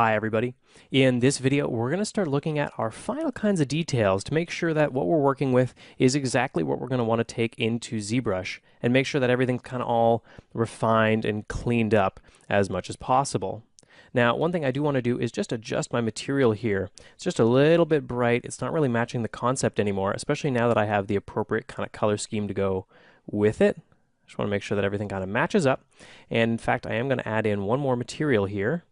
Hi everybody. In this video, we're going to start looking at our final kinds of details to make sure that what we're working with is exactly what we're going to want to take into ZBrush and make sure that everything's kind of all refined and cleaned up as much as possible. Now, one thing I do want to do is just adjust my material here. It's just a little bit bright. It's not really matching the concept anymore, especially now that I have the appropriate kind of color scheme to go with it. Just want to make sure that everything kind of matches up. And in fact, I am going to add in one more material here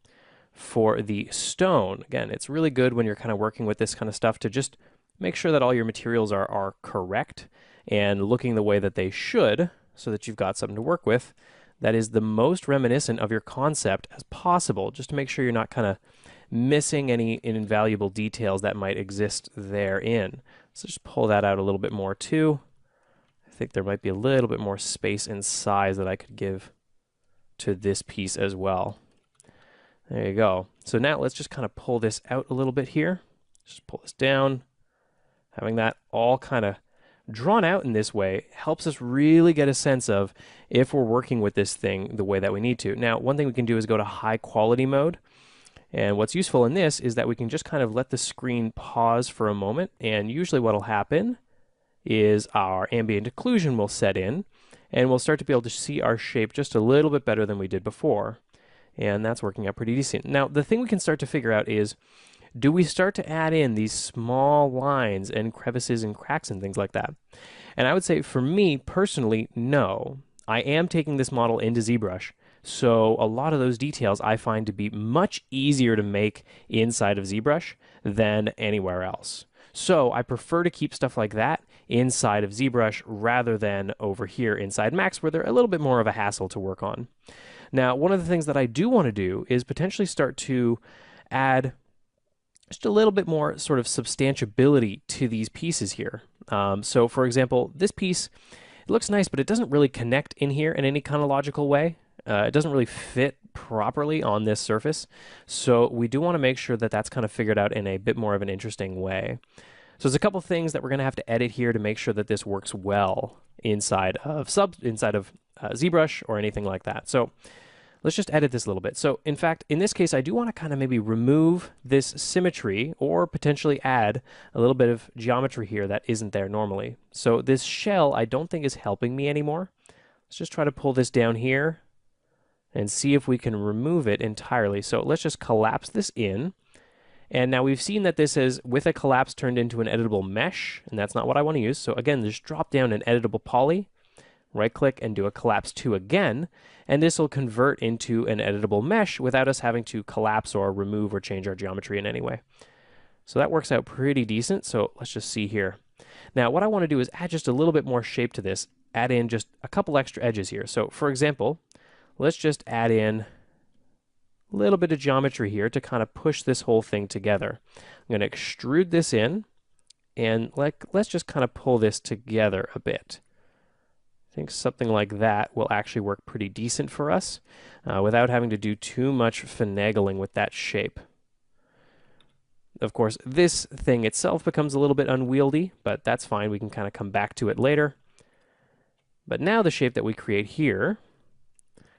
for the stone. Again, it's really good when you're kind of working with this kind of stuff to just make sure that all your materials are correct and looking the way that they should so that you've got something to work with that is the most reminiscent of your concept as possible, just to make sure you're not kind of missing any invaluable details that might exist therein. So just pull that out a little bit more too. I think there might be a little bit more space and size that I could give to this piece as well. There you go. So now let's just kind of pull this out a little bit here. Just pull this down. Having that all kind of drawn out in this way helps us really get a sense of if we're working with this thing the way that we need to. Now, one thing we can do is go to high quality mode. And what's useful in this is that we can just kind of let the screen pause for a moment. And usually what'll happen is our ambient occlusion will set in and we'll start to be able to see our shape just a little bit better than we did before. And that's working out pretty decent. Now, the thing we can start to figure out is, do we start to add in these small lines and crevices and cracks and things like that? And I would say for me personally, no. I am taking this model into ZBrush, so a lot of those details I find to be much easier to make inside of ZBrush than anywhere else. So I prefer to keep stuff like that inside of ZBrush rather than over here inside Max, where they're a little bit more of a hassle to work on. Now, one of the things that I do want to do is potentially start to add just a little bit more sort of substantiability to these pieces here. So for example, this piece, it looks nice, but it doesn't really connect in here in any kind of logical way. It doesn't really fit properly on this surface. So we do want to make sure that that's kind of figured out in a bit more of an interesting way. So there's a couple things that we're going to have to edit here to make sure that this works well inside of ZBrush or anything like that. So let's just edit this a little bit. So in fact, in this case, I do want to kind of maybe remove this symmetry or potentially add a little bit of geometry here that isn't there normally. So this shell I don't think is helping me anymore. Let's just try to pull this down here and see if we can remove it entirely. So let's just collapse this in. And now we've seen that this is, with a collapse, turned into an editable mesh, and that's not what I want to use. So again, just drop down an editable poly, right click and do a collapse 2 again, and this will convert into an editable mesh without us having to collapse or remove or change our geometry in any way. So that works out pretty decent. So let's just see here. Now what I want to do is add just a little bit more shape to this, add in just a couple extra edges here. So for example, let's just add in a little bit of geometry here to kind of push this whole thing together. I'm going to extrude this in and let's just kind of pull this together a bit. I think something like that will actually work pretty decent for us without having to do too much finagling with that shape. Of course, this thing itself becomes a little bit unwieldy, but that's fine. We can kind of come back to it later. But now the shape that we create here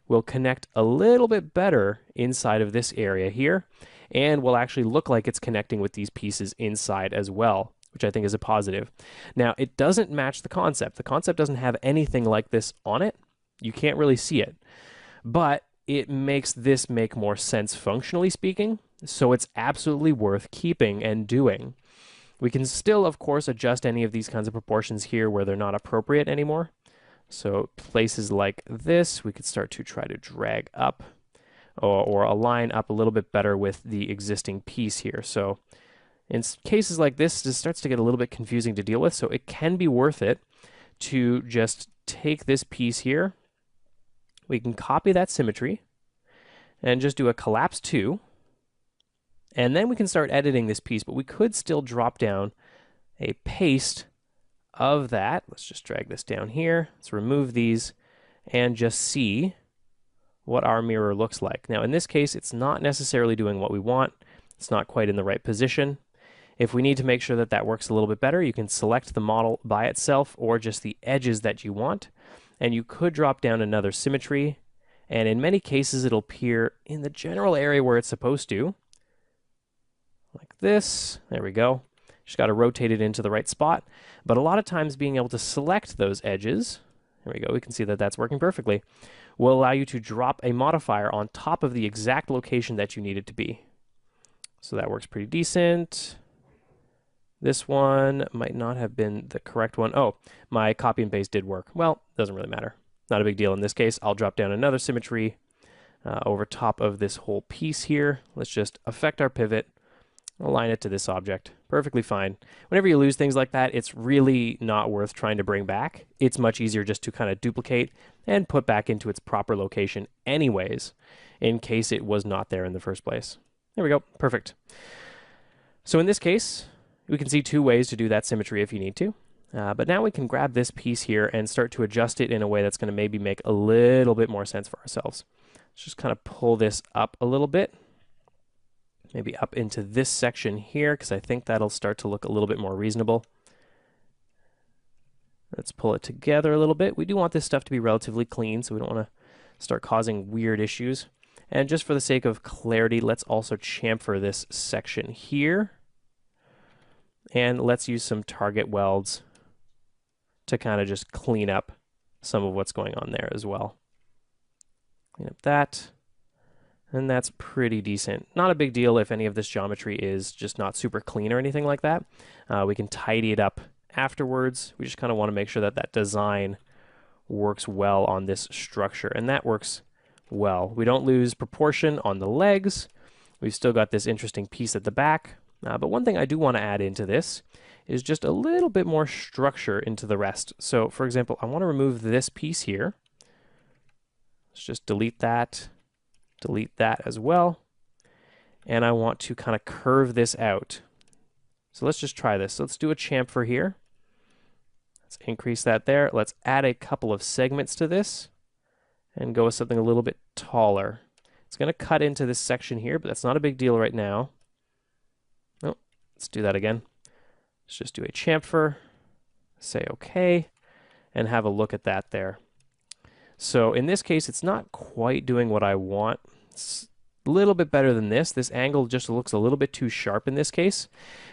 will connect a little bit better inside of this area here, and will actually look like it's connecting with these pieces inside as well, which I think is a positive. Now, it doesn't match the concept. The concept doesn't have anything like this on it. You can't really see it. But it makes this make more sense functionally speaking, so it's absolutely worth keeping and doing. We can still, of course, adjust any of these kinds of proportions here where they're not appropriate anymore. So places like this, we could start to try to drag up or align up a little bit better with the existing piece here. So in cases like this, it starts to get a little bit confusing to deal with, so it can be worth it to just take this piece here. We can copy that symmetry and just do a collapse 2, and then we can start editing this piece, but we could still drop down a paste of that. Let's just drag this down here. Let's remove these and just see what our mirror looks like. Now, in this case, it's not necessarily doing what we want. It's not quite in the right position. If we need to make sure that that works a little bit better, you can select the model by itself or just the edges that you want. And you could drop down another symmetry. And in many cases, it'll appear in the general area where it's supposed to. like this. There we go. Just got to rotate it into the right spot. But a lot of times being able to select those edges, there we go, we can see that that's working perfectly, will allow you to drop a modifier on top of the exact location that you need it to be. So that works pretty decent. This one might not have been the correct one. Oh, my copy and paste did work. Well, doesn't really matter. Not a big deal in this case. I'll drop down another symmetry over top of this whole piece here. Let's just affect our pivot, align it to this object. Perfectly fine. Whenever you lose things like that, it's really not worth trying to bring back. It's much easier just to kind of duplicate and put back into its proper location anyways, in case it was not there in the first place. There we go. Perfect. So in this case, we can see two ways to do that symmetry if you need to. But now we can grab this piece here and start to adjust it in a way that's going to maybe make a little bit more sense for ourselves. Let's just kind of pull this up a little bit. Maybe up into this section here, because I think that'll start to look a little bit more reasonable. Let's pull it together a little bit. We do want this stuff to be relatively clean, so we don't want to start causing weird issues. And just for the sake of clarity, let's also chamfer this section here. And let's use some target welds to kind of just clean up some of what's going on there as well. Clean up that. And that's pretty decent. Not a big deal if any of this geometry is just not super clean or anything like that. We can tidy it up afterwards. We just kind of want to make sure that that design works well on this structure. And that works well. We don't lose proportion on the legs. We've still got this interesting piece at the back. But one thing I do want to add into this is just a little bit more structure into the rest. So for example, I want to remove this piece here. Let's just delete that as well. And I want to kind of curve this out. So let's just try this. So let's do a chamfer here. Let's increase that there. Let's add a couple of segments to this and go with something a little bit taller. It's going to cut into this section here, but that's not a big deal right now. Oh, let's do that again. Let's just do a chamfer, say okay, and have a look at that there. So in this case, it's not quite doing what I want. It's a little bit better than this. This angle just looks a little bit too sharp in this case.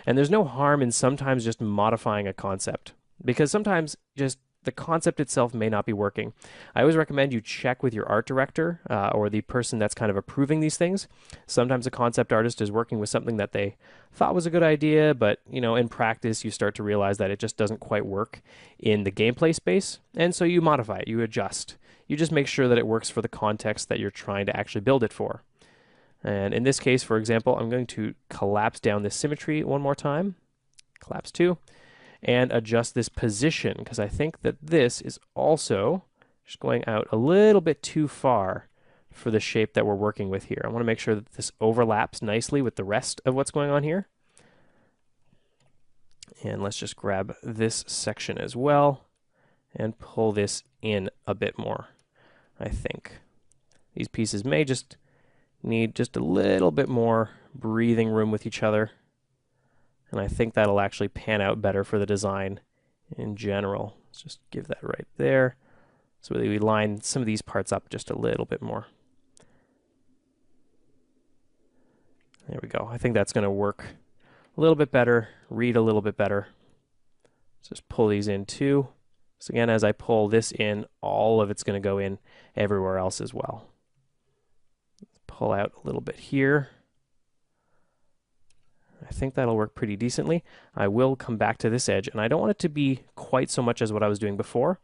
And there's no harm in sometimes just modifying a concept, because sometimes just the concept itself may not be working. I always recommend you check with your art director or the person that's kind of approving these things. Sometimes a concept artist is working with something that they thought was a good idea, but in practice you start to realize that it just doesn't quite work in the gameplay space. And so you modify it, you adjust. You just make sure that it works for the context that you're trying to actually build it for. And in this case, for example, I'm going to collapse down this symmetry one more time. Collapse 2. And adjust this position, because I think that this is also just going out a little bit too far for the shape that we're working with here. I want to make sure that this overlaps nicely with the rest of what's going on here. And let's just grab this section as well and pull this in a bit more, I think. These pieces may just need just a little bit more breathing room with each other. And I think that'll actually pan out better for the design in general. Let's just give that right there. So we line some of these parts up just a little bit more. There we go. I think that's going to work a little bit better, read a little bit better. Let's just pull these in too. So again, as I pull this in, all of it's going to go in everywhere else as well. Let's pull out a little bit here. I think that'll work pretty decently. I will come back to this edge, and I don't want it to be quite so much as what I was doing before.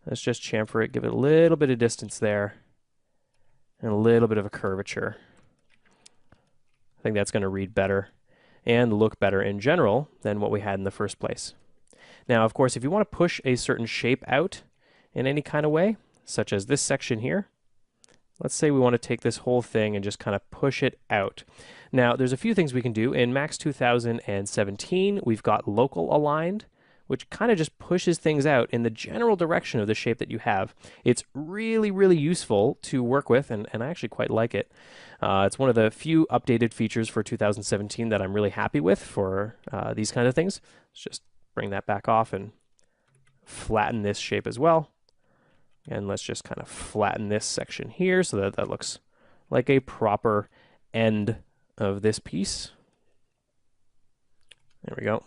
Let's just chamfer it, give it a little bit of distance there, and a little bit of a curvature. I think that's going to read better and look better in general than what we had in the first place. Now, of course, if you want to push a certain shape out in any kind of way, such as this section here, let's say we want to take this whole thing and just kind of push it out. Now, there's a few things we can do. In Max 2017, we've got local aligned, which kind of just pushes things out in the general direction of the shape that you have. It's really, really useful to work with, and I actually quite like it. It's one of the few updated features for 2017 that I'm really happy with for these kind of things. Let's just bring that back off and flatten this shape as well. And let's just kind of flatten this section here so that that looks like a proper end of this piece. There we go.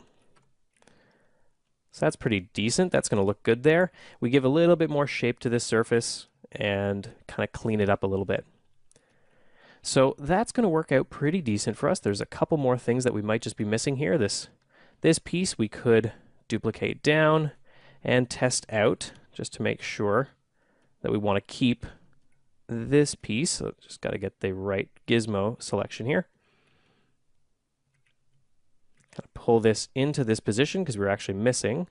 So that's pretty decent. That's going to look good there. We give a little bit more shape to this surface and kind of clean it up a little bit. So that's going to work out pretty decent for us. There's a couple more things that we might just be missing here. This piece we could duplicate down and test out just to make sure that we want to keep this piece. So just got to get the right gizmo selection here. Kind of pull this into this position because we're actually missing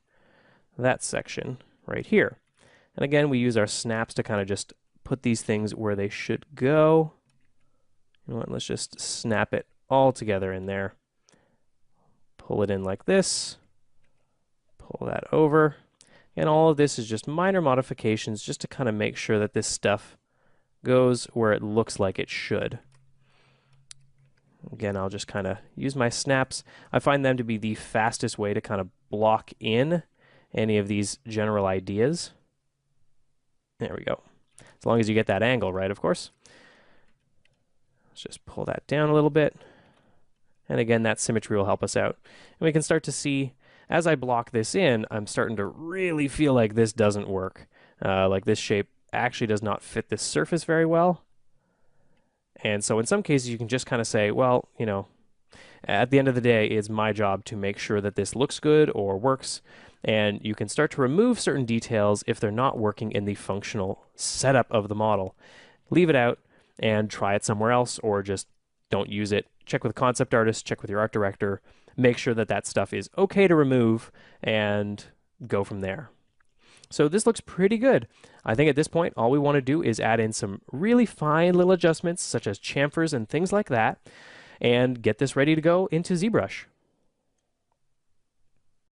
that section right here. And again, we use our snaps to kind of just put these things where they should go. You know what, let's just snap it all together in there. Pull it in like this. Pull that over. And all of this is just minor modifications just to kind of make sure that this stuff goes where it looks like it should. Again, I'll just kind of use my snaps. I find them to be the fastest way to kind of block in any of these general ideas. There we go. As long as you get that angle right, of course. Let's just pull that down a little bit. And again, that symmetry will help us out. And we can start to see, as I block this in, I'm starting to really feel like this doesn't work. Like this shape actually does not fit this surface very well. And so in some cases, you can just kind of say, well, you know, at the end of the day, it's my job to make sure that this looks good or works. And you can start to remove certain details if they're not working in the functional setup of the model. Leave it out and try it somewhere else, or just don't use it. Check with a concept artist, check with your art director, make sure that that stuff is okay to remove, and go from there. So this looks pretty good. I think at this point, all we want to do is add in some really fine little adjustments, such as chamfers and things like that, and get this ready to go into ZBrush.